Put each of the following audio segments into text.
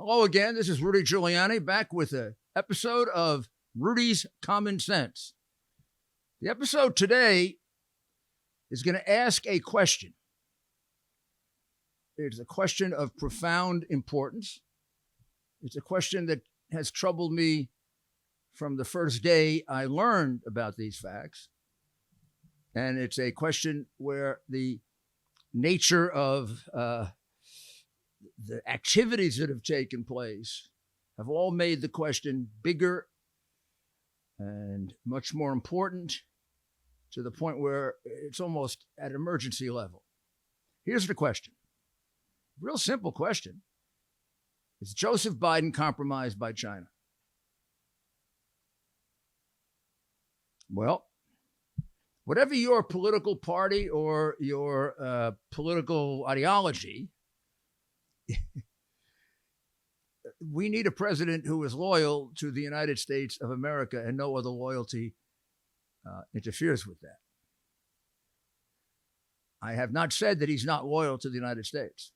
Hello again. This is Rudy Giuliani back with an episode of Rudy's Common Sense. The episode today is going to ask a question. It's a question of profound importance. It's a question that has troubled me from the first day I learned about these facts. And it's a question where the nature of the activities that have taken place have all made the question bigger and much more important to the point where it's almost at emergency level. Here's the question. Real simple question. Is Joseph Biden compromised by China? Well, whatever your political party or your political ideology, we need a president who is loyal to the United States of America, and no other loyalty interferes with that. I have not said that he's not loyal to the United States.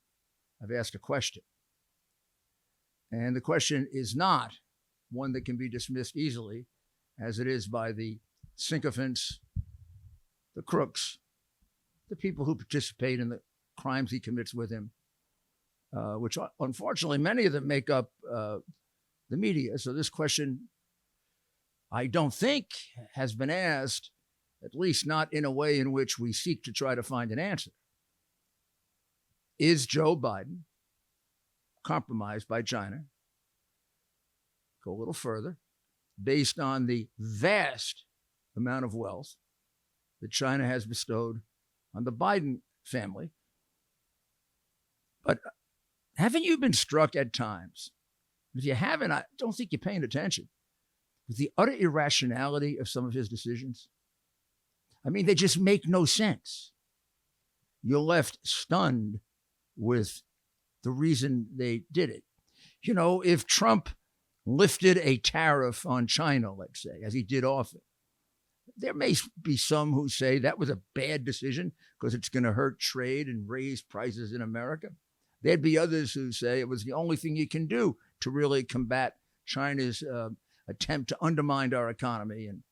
I've asked a question. And the question is not one that can be dismissed easily, as it is by the sycophants, the crooks, the people who participate in the crimes he commits with him, which unfortunately many of them make up the media. So this question, I don't think, has been asked, at least not in a way in which we seek to try to find an answer. Is Joe Biden compromised by China? Go a little further. Based on the vast amount of wealth that China has bestowed on the Biden family. But haven't you been struck at times? If you haven't, I don't think you're paying attention with the utter irrationality of some of his decisions. I mean, they just make no sense. You're left stunned with the reason they did it. You know, if Trump lifted a tariff on China, let's say, as he did often, there may be some who say that was a bad decision because it's going to hurt trade and raise prices in America. There'd be others who say it was the only thing you can do to really combat China's attempt to undermine our economy and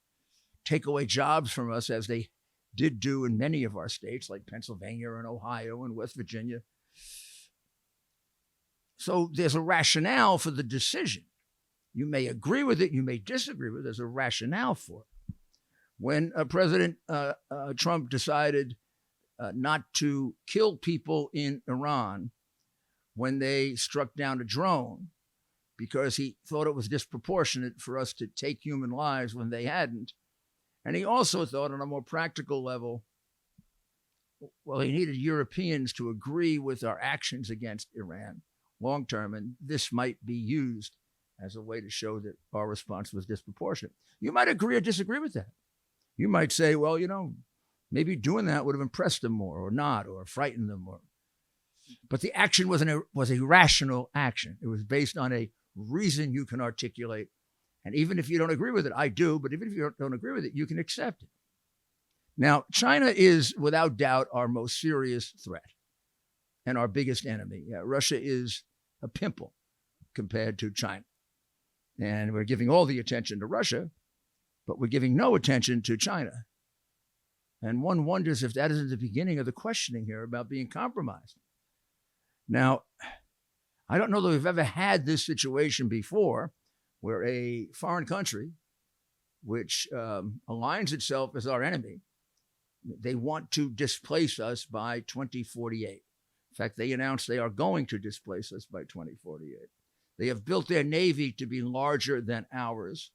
take away jobs from us, as they did do in many of our states like Pennsylvania and Ohio and West Virginia. So there's a rationale for the decision. You may agree with it, you may disagree with it. There's a rationale for it. When President Trump decided not to kill people in Iran when they struck down a drone because he thought it was disproportionate for us to take human lives when they hadn't. And he also thought, on a more practical level, well, he needed Europeans to agree with our actions against Iran long term, and this might be used as a way to show that our response was disproportionate. You might agree or disagree with that. You might say, well, you know, maybe doing that would have impressed them more or not, or frightened them more. But the action was a rational action. It was based on a reason you can articulate. And even if you don't agree with it, I do, but even if you don't agree with it, you can accept it. Now, China is without doubt our most serious threat and our biggest enemy. Russia is a pimple compared to China. And we're giving all the attention to Russia, but we're giving no attention to China. And one wonders if that isn't the beginning of the questioning here about being compromised. Now, I don't know that we've ever had this situation before where a foreign country, which aligns itself as our enemy, they want to displace us by 2048. In fact, they announced they are going to displace us by 2048. They have built their navy to be larger than ours.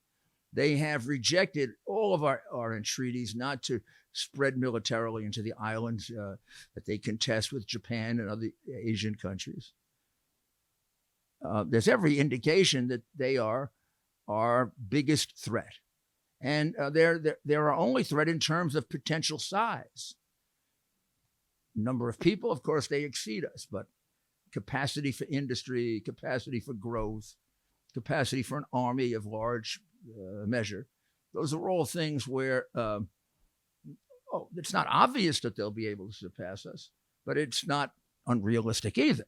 They have rejected all of our entreaties not to spread militarily into the islands that they contest with Japan and other Asian countries. There's every indication that they are our biggest threat. And they're our only threat in terms of potential size. Number of people, of course, they exceed us, but capacity for industry, capacity for growth, capacity for an army of large measure, those are all things where it's not obvious that they'll be able to surpass us, but it's not unrealistic either.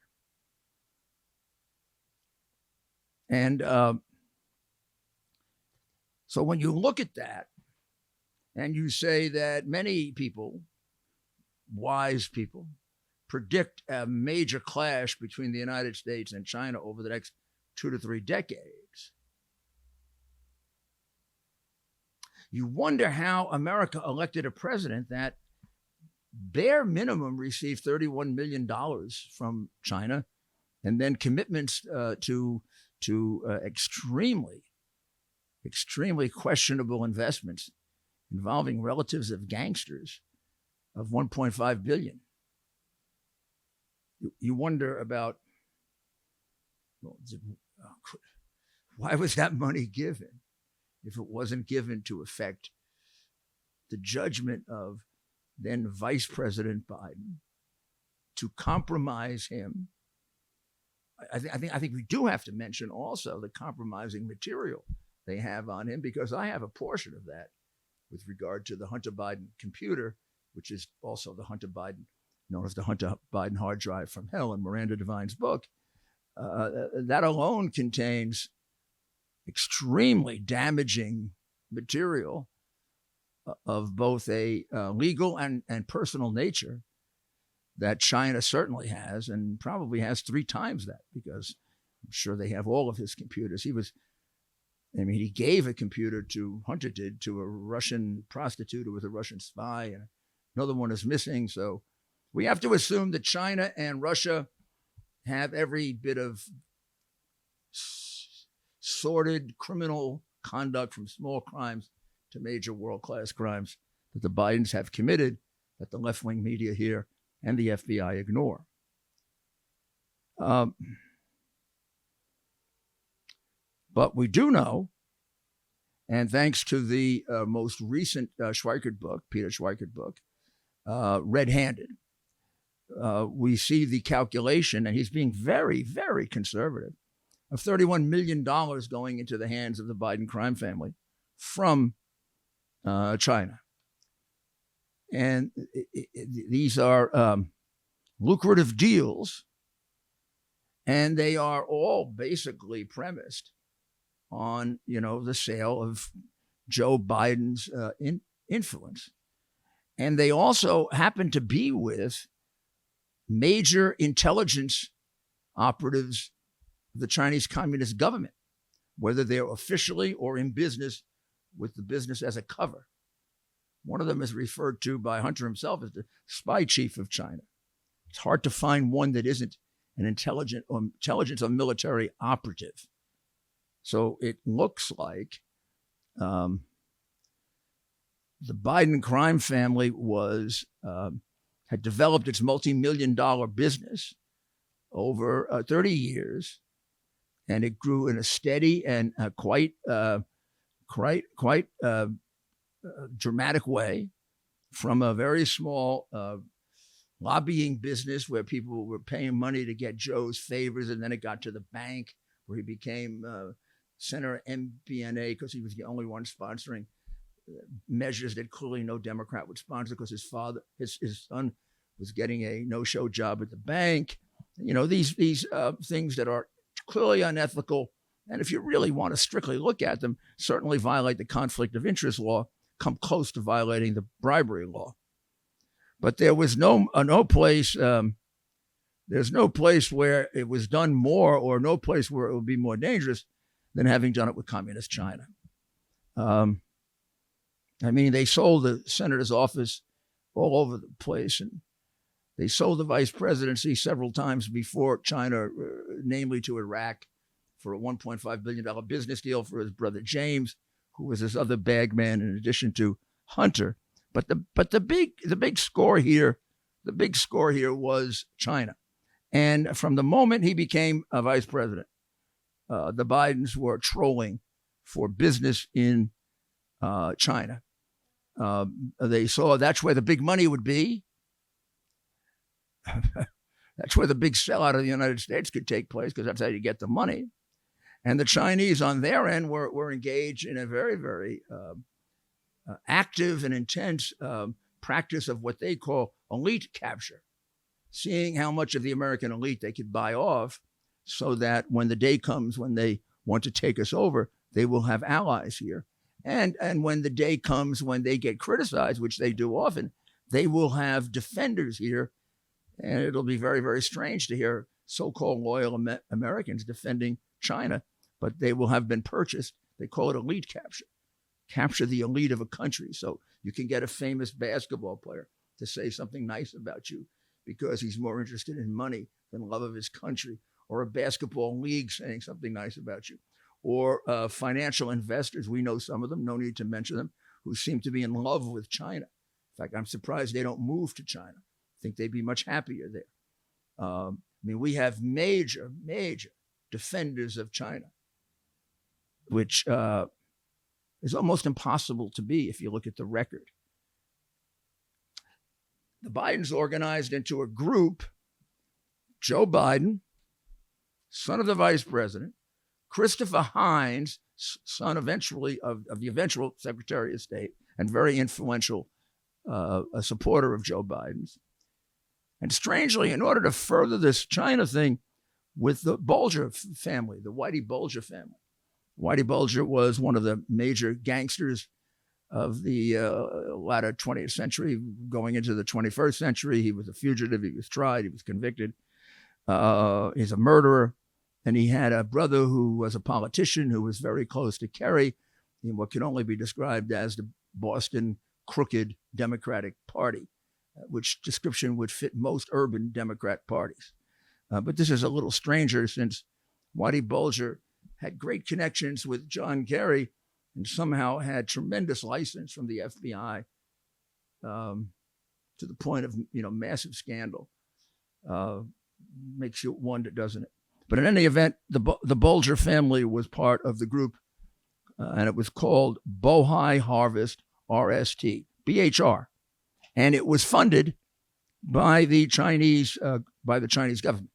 And so when you look at that and you say that many people, wise people, predict a major clash between the United States and China over the next 2 to 3 decades, you wonder how America elected a president that bare minimum received $31 million from China, and then commitments to extremely questionable investments involving relatives of gangsters of $1.5 billion. You wonder about, well, why was that money given if it wasn't given to affect the judgment of then Vice President Biden to compromise him? I think we do have to mention also the compromising material they have on him, because I have a portion of that with regard to the Hunter Biden computer, which is also the Hunter Biden, known as the Hunter Biden hard drive from hell in Miranda Devine's book. That alone contains extremely damaging material of both a legal and personal nature that China certainly has, and probably has 3 times that, because I'm sure they have all of his computers. He gave a computer to, Hunter did, to a Russian prostitute who was a Russian spy, and another one is missing. So we have to assume that China and Russia have every bit of sordid criminal conduct, from small crimes to major world-class crimes, that the Bidens have committed, that the left-wing media here and the FBI ignore. But we do know, and thanks to the most recent Schweikert book, Peter Schweikert book, Red-Handed, we see the calculation, and he's being very, very conservative, of $31 million going into the hands of the Biden crime family from China. And these are lucrative deals, and they are all basically premised on, the sale of Joe Biden's influence. And they also happen to be with major intelligence operatives of the Chinese Communist government, whether they're officially or in business with the business as a cover. One of them is referred to by Hunter himself as the spy chief of China. It's hard to find one that isn't an intelligence or military operative. So it looks like the Biden crime family had developed its multi-million-dollar business over 30 years, and it grew in a steady and quite dramatic way, from a very small lobbying business where people were paying money to get Joe's favors, and then it got to the bank, where he became Senator MBNA because he was the only one sponsoring measures that clearly no Democrat would sponsor, because his son was getting a no-show job at the bank. These things that are clearly unethical, and if you really want to strictly look at them, certainly violate the conflict of interest law, come close to violating the bribery law. But there was no place. There's no place where it was done more, or no place where it would be more dangerous than having done it with communist China. They sold the senator's office all over the place, and they sold the vice presidency several times before China, namely to Iraq, for a $1.5 billion business deal for his brother James, who was his other bag man in addition to Hunter. But the big score here was China. And from the moment he became a vice president, the Bidens were trolling for business in China. They saw that's where the big money would be. That's where the big sellout of the United States could take place, because that's how you get the money. And the Chinese on their end were engaged in a very, very active and intense practice of what they call elite capture, seeing how much of the American elite they could buy off, so that when the day comes when they want to take us over, they will have allies here. And when the day comes when they get criticized, which they do often, they will have defenders here. And it'll be very, very strange to hear so-called loyal Americans defending China, but they will have been purchased. They call it elite capture. Capture the elite of a country. So you can get a famous basketball player to say something nice about you because he's more interested in money than love of his country, or a basketball league saying something nice about you, or financial investors. We know some of them, no need to mention them, who seem to be in love with China. In fact, I'm surprised they don't move to China. I think they'd be much happier there. I mean, we have major defenders of China, which is almost impossible to be if you look at the record. The Bidens organized into a group: Joe Biden, son of the vice president, Christopher Hines, son eventually of the eventual Secretary of State and very influential a supporter of Joe Biden's. And strangely, in order to further this China thing with the Bulger family, the Whitey Bulger family. Whitey Bulger was one of the major gangsters of the latter 20th century, going into the 21st century. He was a fugitive. He was tried. He was convicted. He's a murderer. And he had a brother who was a politician who was very close to Kerry in what can only be described as the Boston Crooked Democratic Party, which description would fit most urban Democrat parties. But this is a little stranger, since Whitey Bulger had great connections with John Kerry and somehow had tremendous license from the FBI to the point of, massive scandal. Makes you wonder, doesn't it? But in any event, the Bulger family was part of the group, and it was called Bohai Harvest RST, BHR. And it was funded by the Chinese government.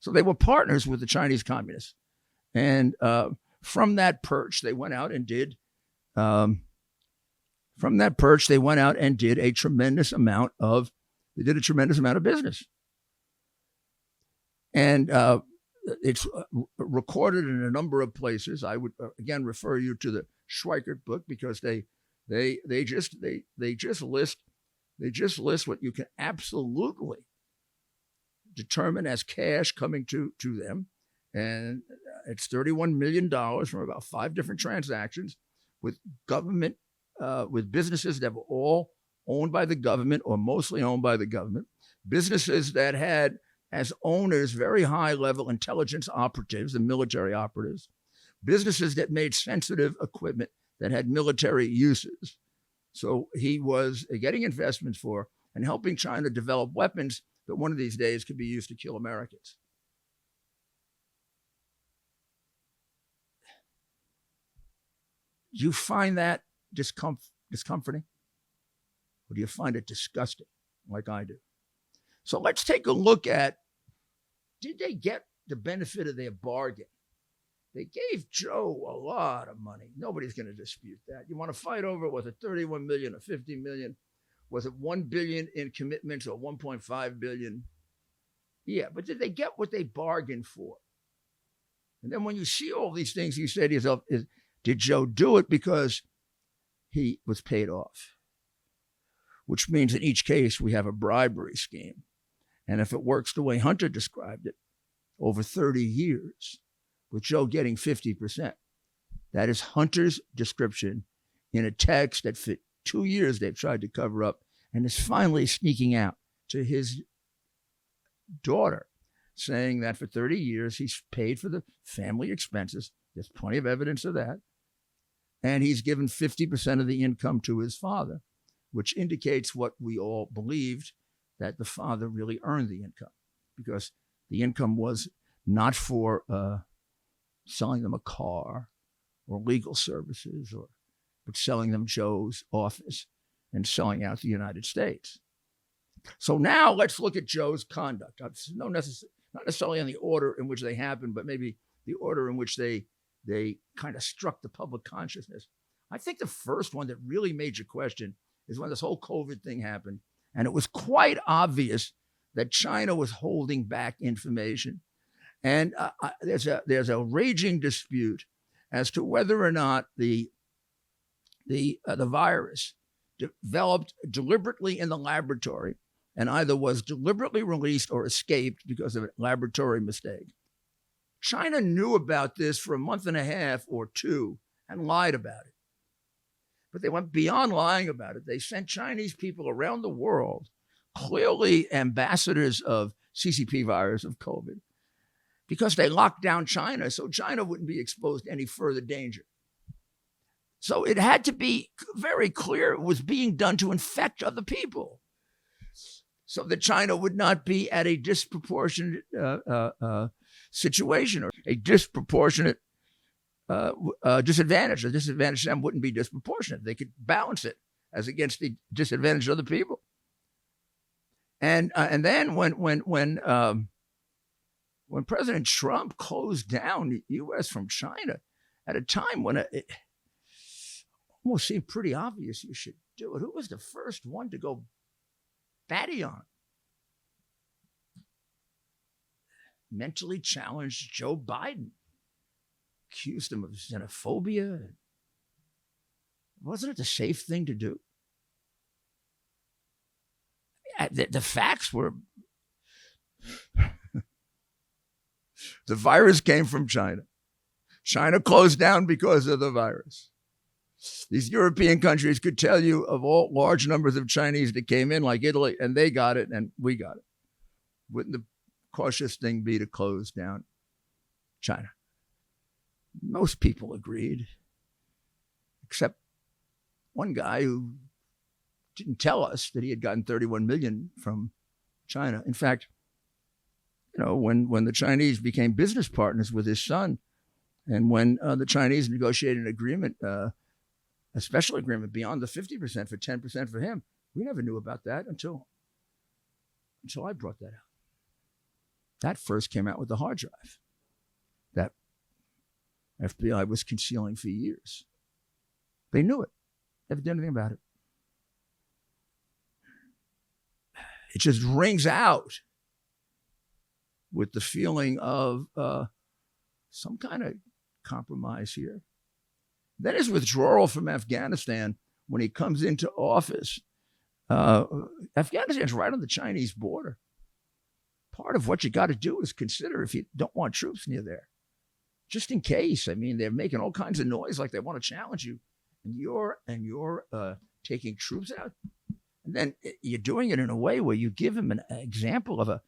So they were partners with the Chinese communists. And from that perch, they went out and did a tremendous amount of business. And it's recorded in a number of places. I would again refer you to the Schweikert book, because they just list what you can absolutely determine as cash coming to them. And it's $31 million from about 5 different transactions with government, with businesses that were all owned by the government or mostly owned by the government, businesses that had as owners very high-level intelligence operatives and military operatives, businesses that made sensitive equipment that had military uses. So he was getting investments for and helping China develop weapons that one of these days could be used to kill Americans. Do you find that discomforting? Or do you find it disgusting, like I do? So let's take a look at, did they get the benefit of their bargain? They gave Joe a lot of money. Nobody's going to dispute that. You want to fight over, was it 31 million or 50 million? Was it 1 billion in commitments or 1.5 billion? Yeah, but did they get what they bargained for? And then when you see all these things, you say to yourself, did Joe do it because he was paid off? Which means in each case, we have a bribery scheme. And if it works the way Hunter described it, over 30 years, with Joe getting 50%, that is Hunter's description in a text that fit 2 years they've tried to cover up, and is finally sneaking out to his daughter, saying that for 30 years he's paid for the family expenses. There's plenty of evidence of that. And he's given 50% of the income to his father, which indicates what we all believed, that the father really earned the income, because the income was not for selling them a car or legal services, but selling them Joe's office and selling out the United States. So now let's look at Joe's conduct. Not necessarily in the order in which they happened, but maybe the order in which they kind of struck the public consciousness. I think the first one that really made you question is when this whole COVID thing happened, and it was quite obvious that China was holding back information. And there's a raging dispute as to whether or not the virus developed deliberately in the laboratory and either was deliberately released or escaped because of a laboratory mistake. China knew about this for a month and a half or two and lied about it. But they went beyond lying about it. They sent Chinese people around the world, clearly ambassadors of CCP virus, of COVID, because they locked down China so China wouldn't be exposed to any further danger. So it had to be very clear it was being done to infect other people so that China would not be at a disproportionate situation or a disproportionate disadvantage. The disadvantage to them wouldn't be disproportionate. They could balance it as against the disadvantage of other people. And then when President Trump closed down the U.S. from China at a time when it almost seemed pretty obvious you should do it, who was the first one to go batty on it? Mentally challenged Joe Biden, accused him of xenophobia. Wasn't it the safe thing to do? The facts were the virus came from China. China closed down because of the virus. These European countries could tell you of all large numbers of Chinese that came in, like Italy, and they got it and we got it. Wouldn't the cautious thing be to close down China? Most people agreed, except one guy who didn't tell us that he had gotten 31 million from China. In fact, when the Chinese became business partners with his son, and when the Chinese negotiated an agreement, a special agreement beyond the 50% for 10% for him, we never knew about that until I brought that out. That first came out with the hard drive that FBI was concealing for years. They knew it. Never did anything about it. It just rings out with the feeling of some kind of compromise here. Then his withdrawal from Afghanistan, when he comes into office, Afghanistan's right on the Chinese border. Part of what you got to do is consider if you don't want troops near there, just in case. I mean, they're making all kinds of noise like they want to challenge you, and you're taking troops out. And then you're doing it in a way where you give him an example of a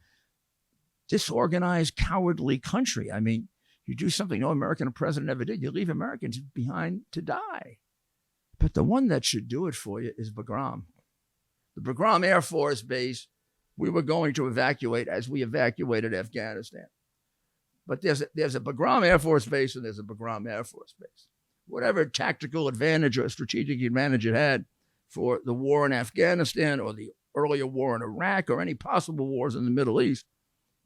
disorganized, cowardly country. I mean, you do something no American president ever did. You leave Americans behind to die. But the one that should do it for you is Bagram. The Bagram Air Force Base, we were going to evacuate as we evacuated Afghanistan. But there's a Bagram Air Force Base and there's a Bagram Air Force Base. Whatever tactical advantage or strategic advantage it had for the war in Afghanistan or the earlier war in Iraq or any possible wars in the Middle East,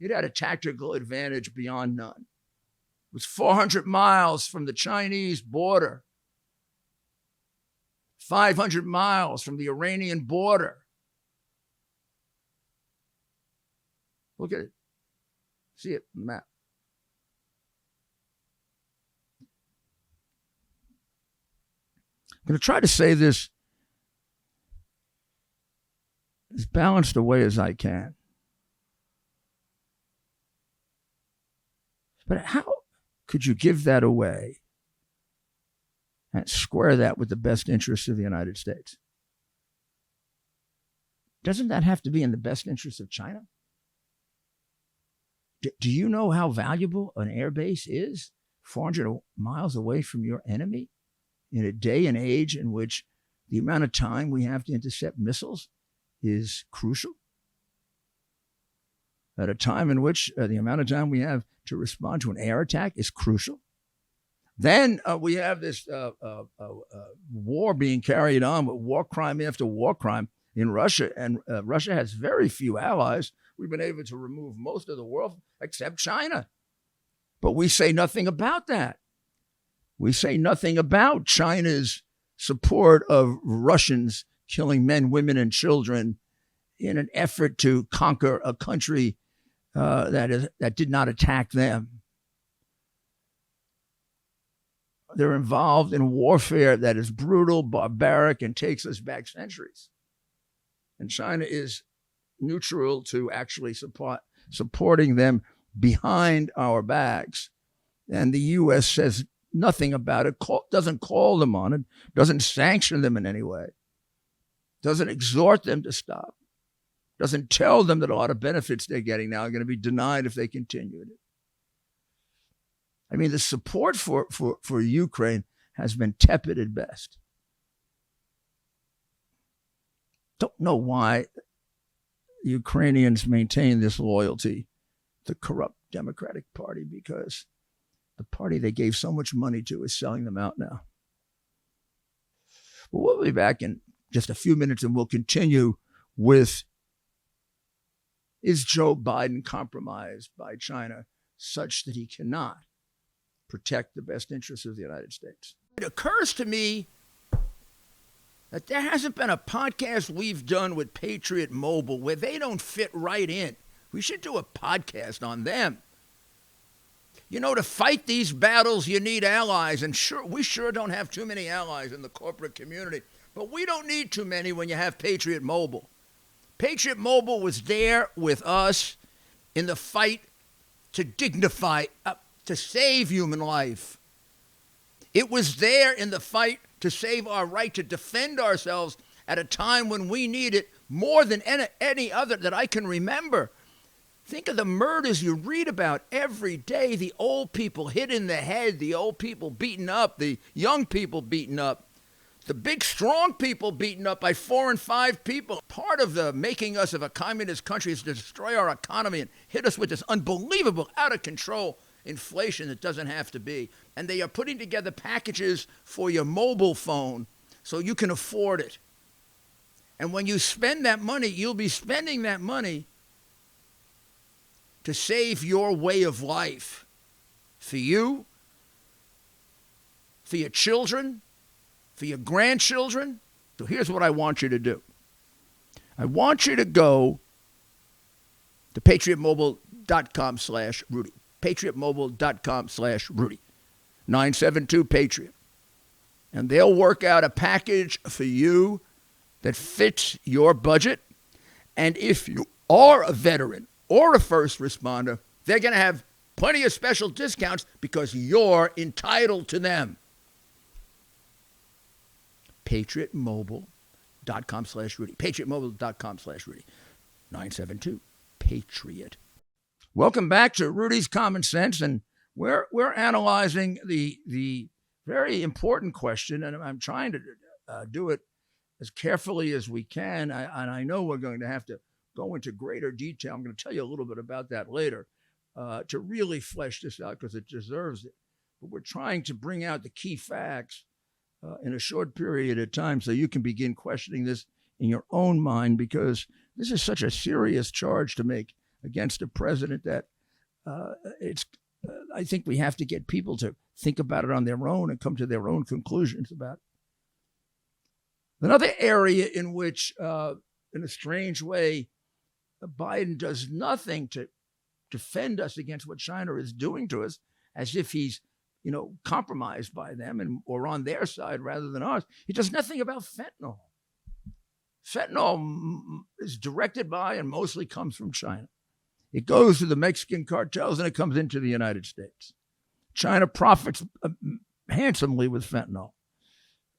it had a tactical advantage beyond none. It was 400 miles from the Chinese border, 500 miles from the Iranian border. Look at it. See it on the map. I'm going to try to say this as balanced a way as I can. But how could you give that away and square that with the best interests of the United States? Doesn't that have to be in the best interest of China? Do you know how valuable an air base is 400 miles away from your enemy in a day and age in which the amount of time we have to intercept missiles is crucial? At a time in which the amount of time we have to respond to an air attack is crucial. Then we have this war being carried on with war crime after war crime in Russia. And Russia has very few allies. We've been able to remove most of the world except China. But we say nothing about that. We say nothing about China's support of Russians killing men, women, and children in an effort to conquer a country that did not attack them. They're involved in warfare that is brutal, barbaric, and takes us back centuries. And China is neutral to actually supporting them behind our backs. And the U.S. says nothing about it, doesn't call them on it, doesn't sanction them in any way, doesn't exhort them to stop, doesn't tell them that a lot of benefits they're getting now are going to be denied if they continue it. I mean, the support for Ukraine has been tepid at best. Don't know why Ukrainians maintain this loyalty to the corrupt Democratic Party, because the party they gave so much money to is selling them out now. Well, we'll be back in just a few minutes and we'll continue with, is Joe Biden compromised by China such that he cannot protect the best interests of the United States? It occurs to me that there hasn't been a podcast we've done with Patriot Mobile where they don't fit right in. We should do a podcast on them. You know, to fight these battles, you need allies. And we sure don't have too many allies in the corporate community. But we don't need too many when you have Patriot Mobile. Patriot Mobile was there with us in the fight to dignify, to save human life. It was there in the fight to save our right to defend ourselves at a time when we need it more than any other that I can remember. Think of the murders you read about every day, the old people hit in the head, the old people beaten up, the young people beaten up, the big strong people beaten up by 4 and 5 people. Part of the making us of a communist country is to destroy our economy and hit us with this unbelievable, out of control inflation that doesn't have to be. And they are putting together packages for your mobile phone so you can afford it. And when you spend that money, you'll be spending that money to save your way of life for you, for your children, for your grandchildren. So here's what I want you to do. I want you to go to patriotmobile.com/Rudy. patriotmobile.com/Rudy. 972-PATRIOT. And they'll work out a package for you that fits your budget. And if you are a veteran or a first responder, they're going to have plenty of special discounts because you're entitled to them. patriotmobile.com/Rudy. patriotmobile.com/Rudy. 972-PATRIOT. Welcome back to Rudy's Common Sense, and we're analyzing the very important question, and I'm trying to do it as carefully as we can. And I know we're going to have to go into greater detail. I'm going to tell you a little bit about that later to really flesh this out because it deserves it. But we're trying to bring out the key facts in a short period of time so you can begin questioning this in your own mind, because this is such a serious charge to make against a president that I think we have to get people to think about it on their own and come to their own conclusions about it. Another area in which, in a strange way, Biden does nothing to defend us against what China is doing to us, as if he's, compromised by them or on their side rather than ours. He does nothing about fentanyl. Fentanyl is directed by and mostly comes from China. It goes to the Mexican cartels and it comes into the United States. China profits handsomely with fentanyl.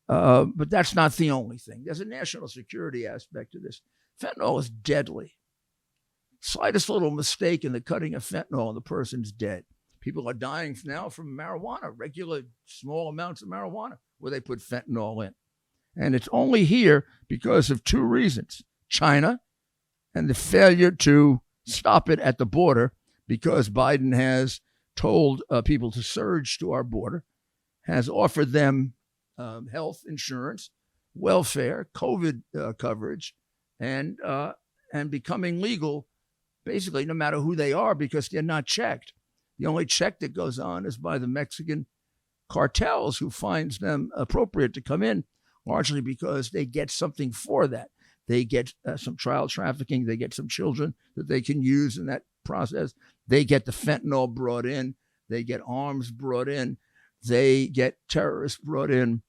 But that's not the only thing. There's a national security aspect to this. Fentanyl is deadly. Slightest little mistake in the cutting of fentanyl and the person's dead. People are dying now from marijuana, regular small amounts of marijuana, where they put fentanyl in. And it's only here because of 2 reasons. China and the failure to stop it at the border, because Biden has told people to surge to our border, has offered them health insurance, welfare, COVID coverage, and becoming legal, basically no matter who they are, because they're not checked. The only check that goes on is by the Mexican cartels, who finds them appropriate to come in, largely because they get something for that. They get some child trafficking. They get some children that they can use, and that process. They get the fentanyl brought in. They get arms brought in. They get terrorists brought in.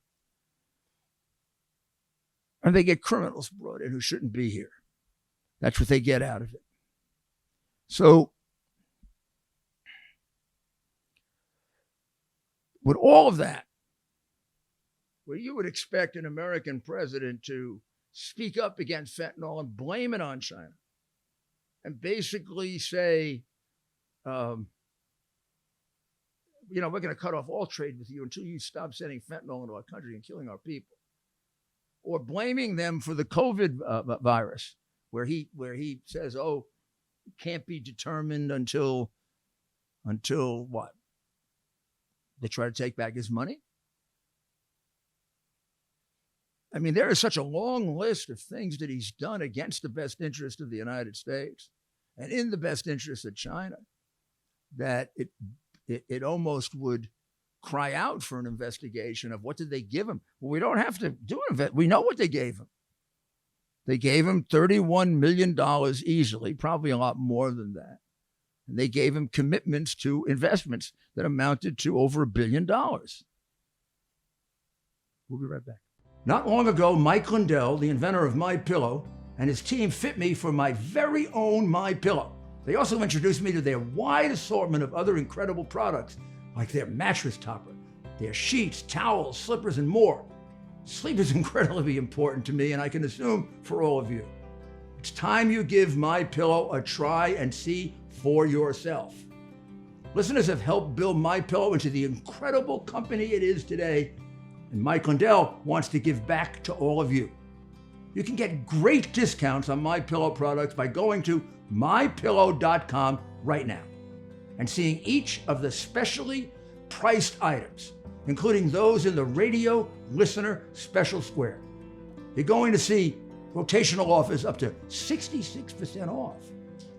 And they get criminals brought in who shouldn't be here. That's what they get out of it. So, with all of that, where you would expect an American president to speak up against fentanyl and blame it on China and basically say, we're going to cut off all trade with you until you stop sending fentanyl into our country and killing our people. Or blaming them for the COVID virus, where he says, "Oh, it can't be determined until what? They try to take back his money." I mean, there is such a long list of things that he's done against the best interest of the United States and in the best interest of China that it almost would cry out for an investigation of what did they give him. Well, we don't have to do an investigation. We know what they gave him. They gave him $31 million easily, probably a lot more than that. And they gave him commitments to investments that amounted to over $1 billion. We'll be right back. Not long ago, Mike Lindell, the inventor of MyPillow, and his team fit me for my very own MyPillow. They also introduced me to their wide assortment of other incredible products, like their mattress topper, their sheets, towels, slippers, and more. Sleep is incredibly important to me, and I can assume for all of you. It's time you give MyPillow a try and see for yourself. Listeners have helped build MyPillow into the incredible company it is today, and Mike Lindell wants to give back to all of you. You can get great discounts on MyPillow products by going to mypillow.com right now and seeing each of the specially priced items, including those in the radio listener special square. You're going to see rotational offers up to 66% off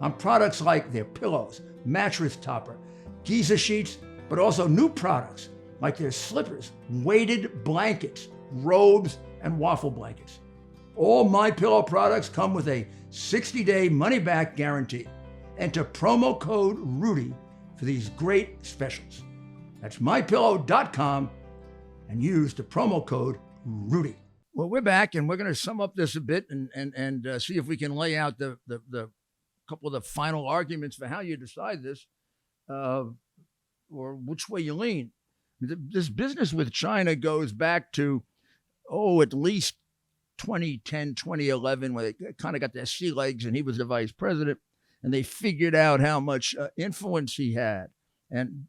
on products like their pillows, mattress topper, Giza sheets, but also new products like their slippers, weighted blankets, robes, and waffle blankets. All MyPillow products come with a 60-day money-back guarantee. Enter promo code Rudy for these great specials. That's mypillow.com and use the promo code Rudy. Well, we're back, and we're going to sum up this a bit and see if we can lay out the couple of the final arguments for how you decide this or which way you lean. This business with China goes back to, at least 2010, 2011, where they kind of got their sea legs and he was the vice president, and they figured out how much influence he had. And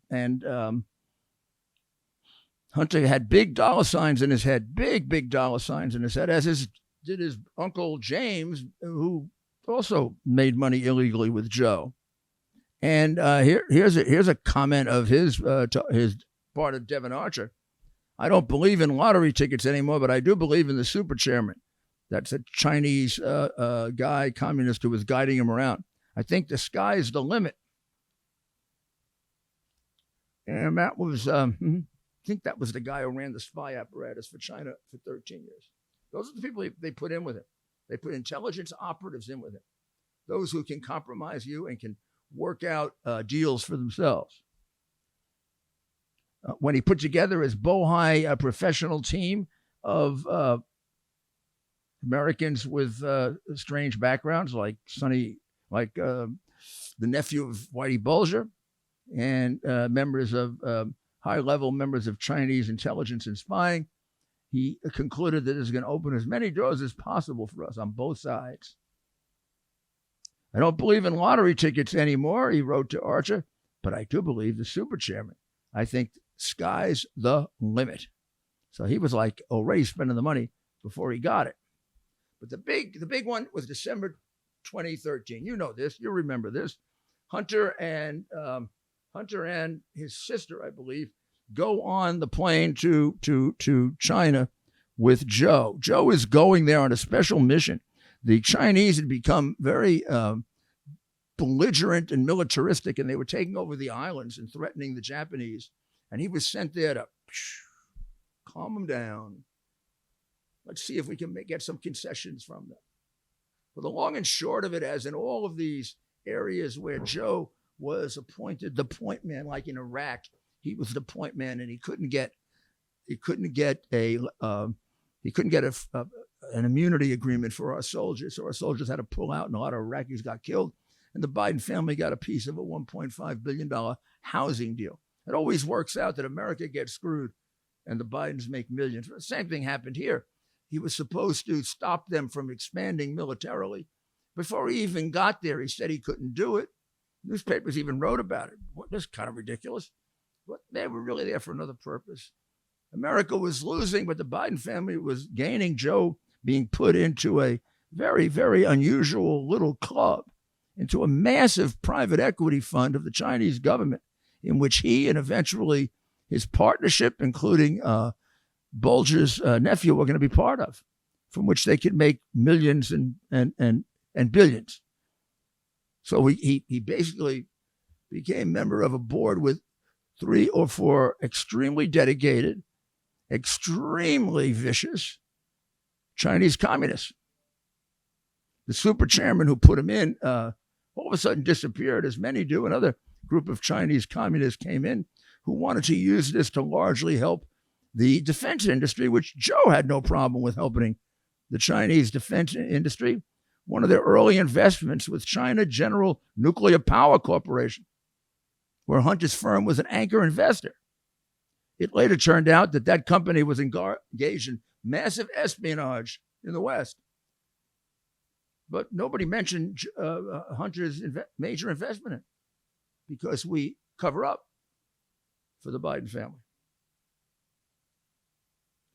Hunter had big dollar signs in his head, big dollar signs in his head, as did his uncle James, who also made money illegally with Joe. And here's a comment of his part of Devon Archer. I don't believe in lottery tickets anymore, but I do believe in the super chairman. That's a Chinese guy, communist, who was guiding him around. I think the sky's the limit. And that was, I think that was the guy who ran the spy apparatus for China for 13 years. Those are the people they put in with him. They put intelligence operatives in with him. Those who can compromise you and can work out deals for themselves. When he put together his Bohai professional team of Americans with strange backgrounds, like the nephew of Whitey Bulger, and members of high-level members of Chinese intelligence and spying, he concluded that this is going to open as many doors as possible for us on both sides. I don't believe in lottery tickets anymore, he wrote to Archer, but I do believe the super chairman. I think sky's the limit. So he was like already spending the money before he got it. But the big one was December 2013. You know this. You remember this. Hunter and his sister, I believe, go on the plane to China with Joe. Joe is going there on a special mission. The Chinese had become very belligerent and militaristic, and they were taking over the islands and threatening the Japanese. And he was sent there to calm them down. Let's see if we can get some concessions from them. But the long and short of it, as in all of these areas where Joe was appointed the point man, like in Iraq, he was the point man, and he couldn't get an immunity agreement for our soldiers. So our soldiers had to pull out, and a lot of Iraqis got killed. And the Biden family got a piece of a $1.5 billion housing deal. It always works out that America gets screwed and the Bidens make millions. The same thing happened here. He was supposed to stop them from expanding militarily. Before he even got there, he said he couldn't do it. Newspapers even wrote about it. This is kind of ridiculous. But they were really there for another purpose. America was losing, but the Biden family was gaining. Joe being put into a very, very unusual little club, into a massive private equity fund of the Chinese government, in which he and eventually his partnership, including Bulger's nephew, were going to be part of, from which they could make millions and billions. So he basically became a member of a board with 3 or 4 extremely dedicated, extremely vicious Chinese communists. The super chairman who put him in all of a sudden disappeared, as many do. Another group of Chinese communists came in who wanted to use this to largely help the defense industry, which Joe had no problem with helping the Chinese defense industry. One of their early investments was China General Nuclear Power Corporation, where Hunter's firm was an anchor investor. It later turned out that that company was engaged in massive espionage in the West. But nobody mentioned Hunter's major investment in it, because we cover up for the Biden family.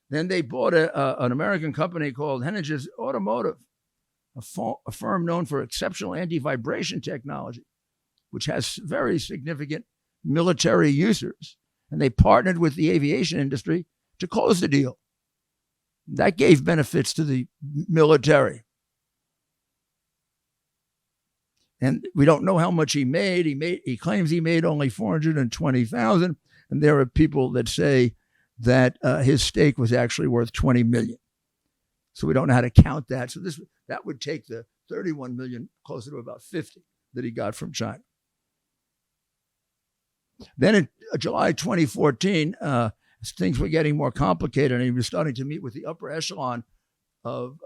Then they bought an American company called Henniges Automotive, a firm known for exceptional anti-vibration technology, which has very significant military users. And they partnered with the aviation industry to close the deal. That gave benefits to the military. And we don't know how much he made. He claims he made only $420,000, and there are people that say that his stake was actually worth $20 million. So we don't know how to count that. So that would take the $31 million closer to about $50 that he got from China. Then in July 2014, things were getting more complicated, and he was starting to meet with the upper echelon of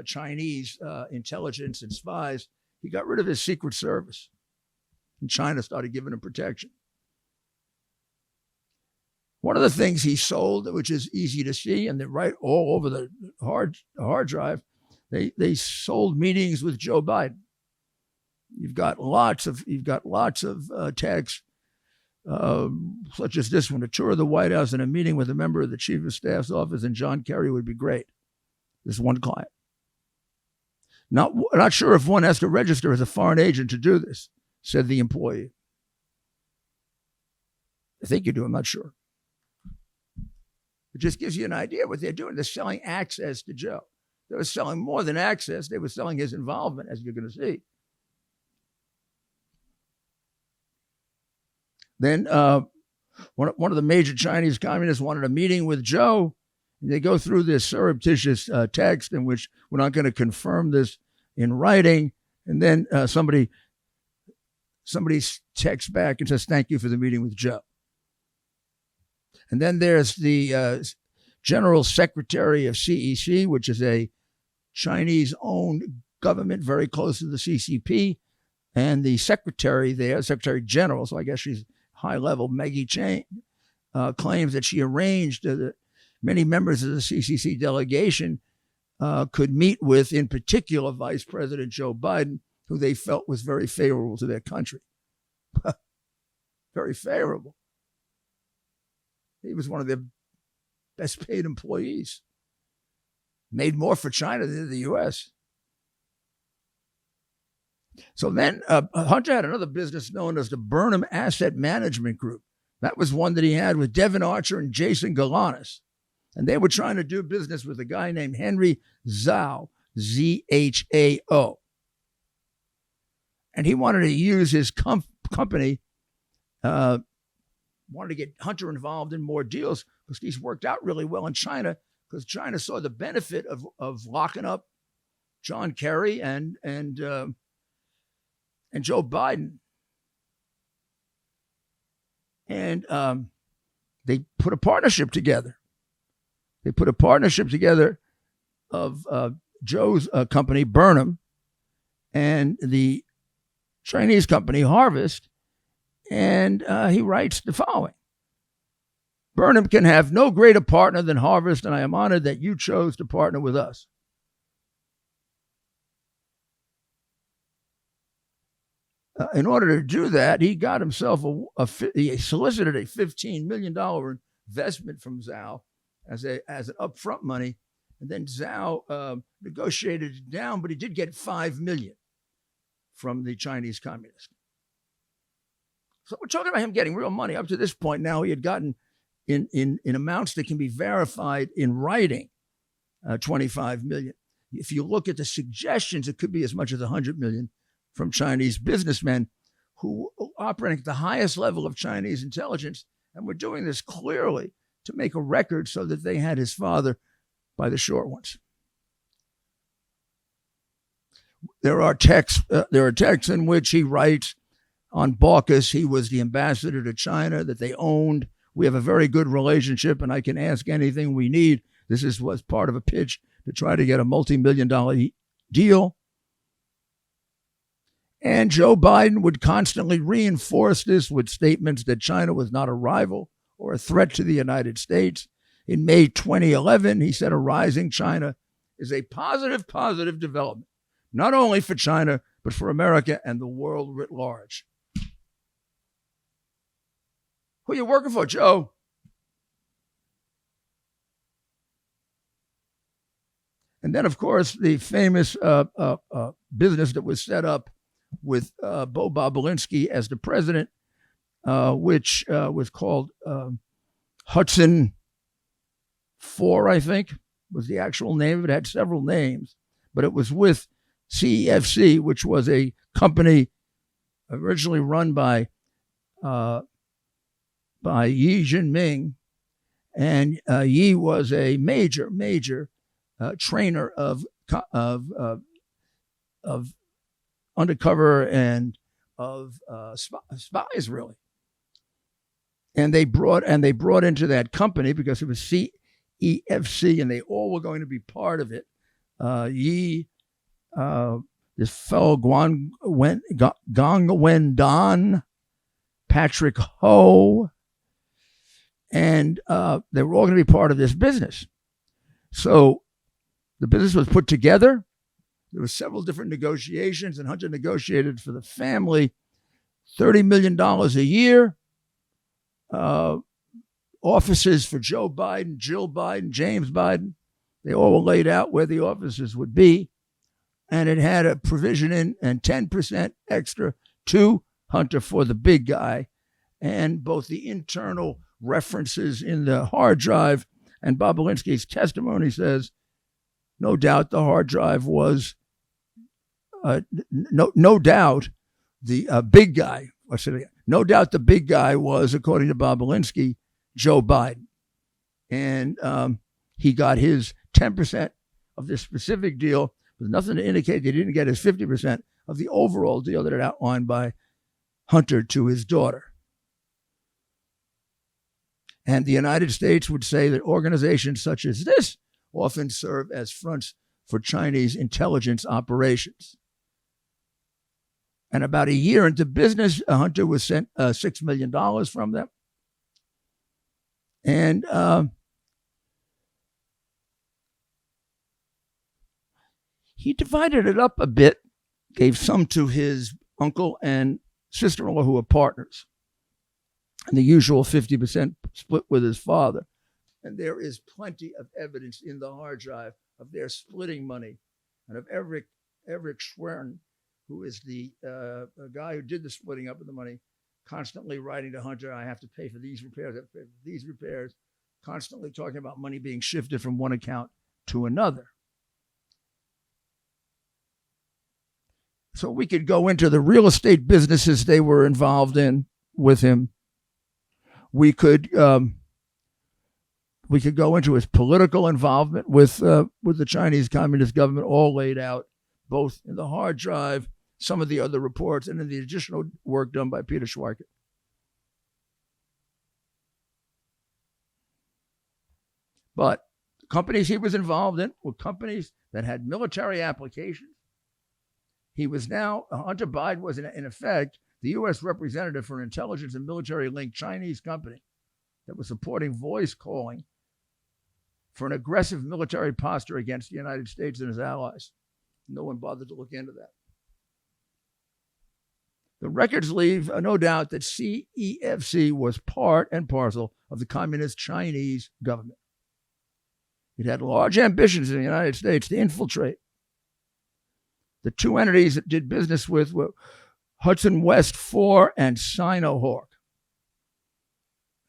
Chinese intelligence and spies. He got rid of his Secret Service, and China started giving him protection. One of the things he sold, which is easy to see, and they're right all over the hard drive, they sold meetings with Joe Biden. You've got lots of texts, such as this one: a tour of the White House and a meeting with a member of the Chief of Staff's office and John Kerry would be great. This one client. Not sure if one has to register as a foreign agent to do this, said the employee. I think you do, I'm not sure. It just gives you an idea of what they're doing. They're selling access to Joe. They were selling more than access. They were selling his involvement, as you're going to see. Then one of the major Chinese communists wanted a meeting with Joe. And they go through this surreptitious text in which we're not going to confirm this in writing. And then somebody texts back and says, "Thank you for the meeting with Joe." And then there's the General Secretary of CEC, which is a Chinese-owned government very close to the CCP. And the secretary there, Secretary General, so I guess she's high level, Maggie Chang, claims that she arranged many members of the CCC delegation could meet with, in particular, Vice President Joe Biden, who they felt was very favorable to their country. Very favorable. He was one of their best paid employees. Made more for China than the U.S. So then Hunter had another business known as the Burnham Asset Management Group. That was one that he had with Devin Archer and Jason Galanis. And they were trying to do business with a guy named Henry Zhao, Z-H-A-O. And he wanted to use his company, wanted to get Hunter involved in more deals because he's worked out really well in China, because China saw the benefit of locking up John Kerry and and Joe Biden. And they put a partnership together. They put a partnership together of Joe's company, Burnham, and the Chinese company, Harvest. And he writes the following: Burnham can have no greater partner than Harvest, and I am honored that you chose to partner with us. In order to do that, he got himself he solicited a $15 million investment from Zhao as an upfront money, and then Zhao negotiated it down, but he did get $5 million from the Chinese communist. So we're talking about him getting real money. Up to this point now, he had gotten in amounts that can be verified in writing, $25 million. If you look at the suggestions, it could be as much as $100 million from Chinese businessmen who are operating at the highest level of Chinese intelligence, and were doing this clearly to make a record so that they had his father by the short ones. There are texts in which he writes on Baucus, he was the ambassador to China that they owned. We have a very good relationship, and I can ask anything we need. This was part of a pitch to try to get a multi-million-dollar deal. And Joe Biden would constantly reinforce this with statements that China was not a rival or a threat to the United States. In May 2011, he said a rising China is a positive development, not only for China, but for America and the world writ large. Who are you working for, Joe? And then, of course, the famous business that was set up with Bo Bobulinski as the president, which was called Hudson 4, I think, was the actual name. It had several names, but it was with CEFC, which was a company originally run by Yi Jinping. And Yi was a major trainer of undercover and of spies, really. And they brought into that company, because it was CEFC, and they all were going to be part of it. Yi, this fellow Gong Wendan, Patrick Ho, and they were all going to be part of this business. So the business was put together. There were several different negotiations, and Hunter negotiated for the family $30 million a year, offices for Joe Biden, Jill Biden, James Biden. They all were laid out where the offices would be, and it had a provision in and 10% extra to Hunter for the big guy, and both the internal references in the hard drive and Bobulinski's testimony says, no doubt the hard drive was, no doubt the big guy, no doubt the big guy was, according to Bobulinski, Joe Biden. And he got his 10% of this specific deal, with nothing to indicate that he didn't get his 50% of the overall deal that had outlined by Hunter to his daughter. And the United States would say that organizations such as this often serve as fronts for Chinese intelligence operations. And about a year into business, Hunter was sent $6 million from them. And he divided it up a bit, gave some to his uncle and sister-in-law who were partners, and the usual 50% split with his father. And there is plenty of evidence in the hard drive of their splitting money, and of Eric Schwerin, who is the guy who did the splitting up of the money, constantly writing to Hunter, I have to pay for these repairs, I have to pay for these repairs, constantly talking about money being shifted from one account to another. So we could go into the real estate businesses they were involved in with him. We could go into his political involvement with the Chinese Communist government, all laid out both in the hard drive some of the other reports and in the additional work done by Peter Schweiker. But the companies he was involved in were companies that had military applications. He was now, Hunter Biden was in effect the U.S. representative for an intelligence and military-linked Chinese company that was supporting voice calling for an aggressive military posture against the United States and his allies. No one bothered to look into that. The records leave no doubt that CEFC was part and parcel of the communist Chinese government. It had large ambitions in the United States to infiltrate. The two entities it did business with were Hudson West 4 and Sinohawk.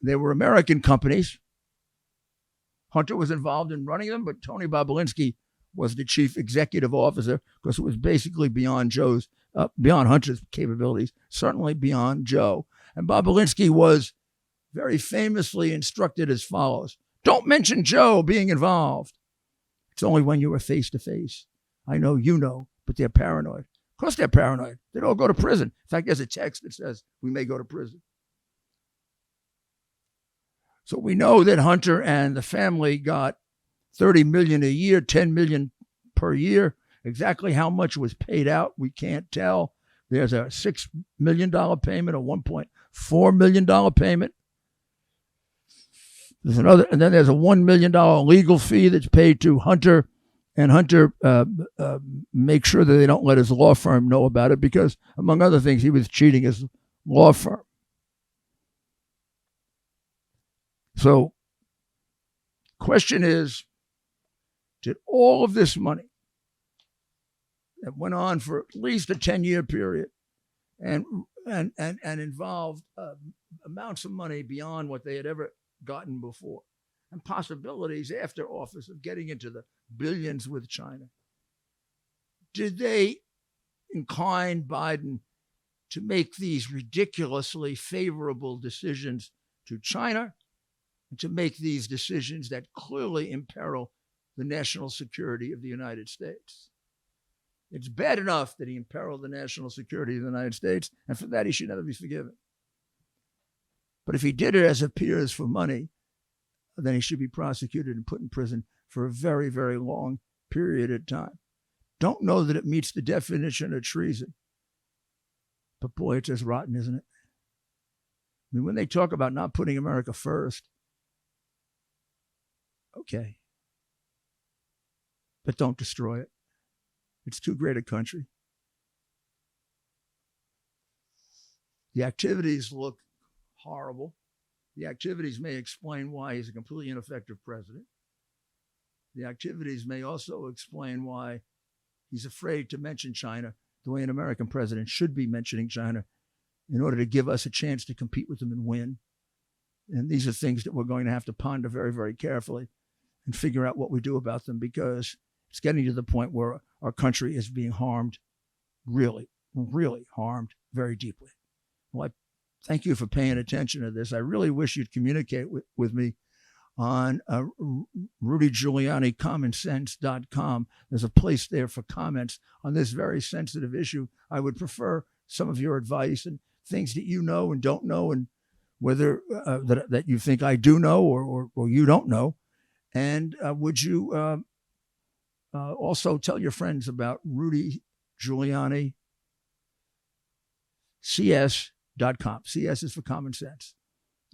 They were American companies. Hunter was involved in running them, but Tony Bobulinski was the chief executive officer because it was basically beyond Hunter's capabilities, certainly beyond Joe. And Bobulinski was very famously instructed as follows: don't mention Joe being involved. It's only when you are face to face. I know you know, but they're paranoid. Of course they're paranoid. They'd all go to prison. In fact, there's a text that says we may go to prison. So we know that Hunter and the family got $30 million a year, $10 million per year. Exactly how much was paid out, we can't tell. There's a $6 million payment, a $1.4 million payment. There's another, and then there's a $1 million legal fee that's paid to Hunter, and Hunter makes sure that they don't let his law firm know about it because, among other things, he was cheating his law firm. So, question is, did all of this money that went on for at least a 10-year period and involved amounts of money beyond what they had ever gotten before, and possibilities after office of getting into the billions with China, did they incline Biden to make these ridiculously favorable decisions to China and to make these decisions that clearly imperil the national security of the United States? It's bad enough that he imperiled the national security of the United States, and for that he should never be forgiven. But if he did it as appears for money, then he should be prosecuted and put in prison for a very, very long period of time. Don't know that it meets the definition of treason. But boy, it's just rotten, isn't it? I mean, when they talk about not putting America first, okay, but don't destroy it. It's too great a country. The activities look horrible. The activities may explain why he's a completely ineffective president. The activities may also explain why he's afraid to mention China the way an American president should be mentioning China in order to give us a chance to compete with them and win. And these are things that we're going to have to ponder very, very carefully and figure out what we do about them, because it's getting to the point where our country is being harmed, really, really harmed very deeply. Well, I thank you for paying attention to this. I really wish you'd communicate with me on Rudy Giuliani commonsense.com. There's a place there for comments on this very sensitive issue. I would prefer some of your advice and things that you know and don't know, and whether that you think I do know or you don't know. And would you also tell your friends about Rudy Giuliani CS.com. CS is for Common Sense,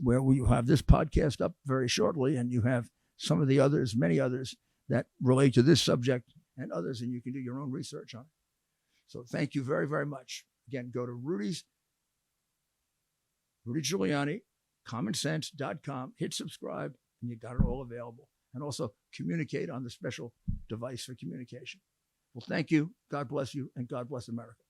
where we have this podcast up very shortly, and you have some of the others, many others, that relate to this subject and others, and you can do your own research on it. So thank you very, very much. Again, go to Rudy Giuliani, commonsense.com, hit subscribe, and you got it all available. And also communicate on the special device for communication. Well, thank you. God bless you, and God bless America.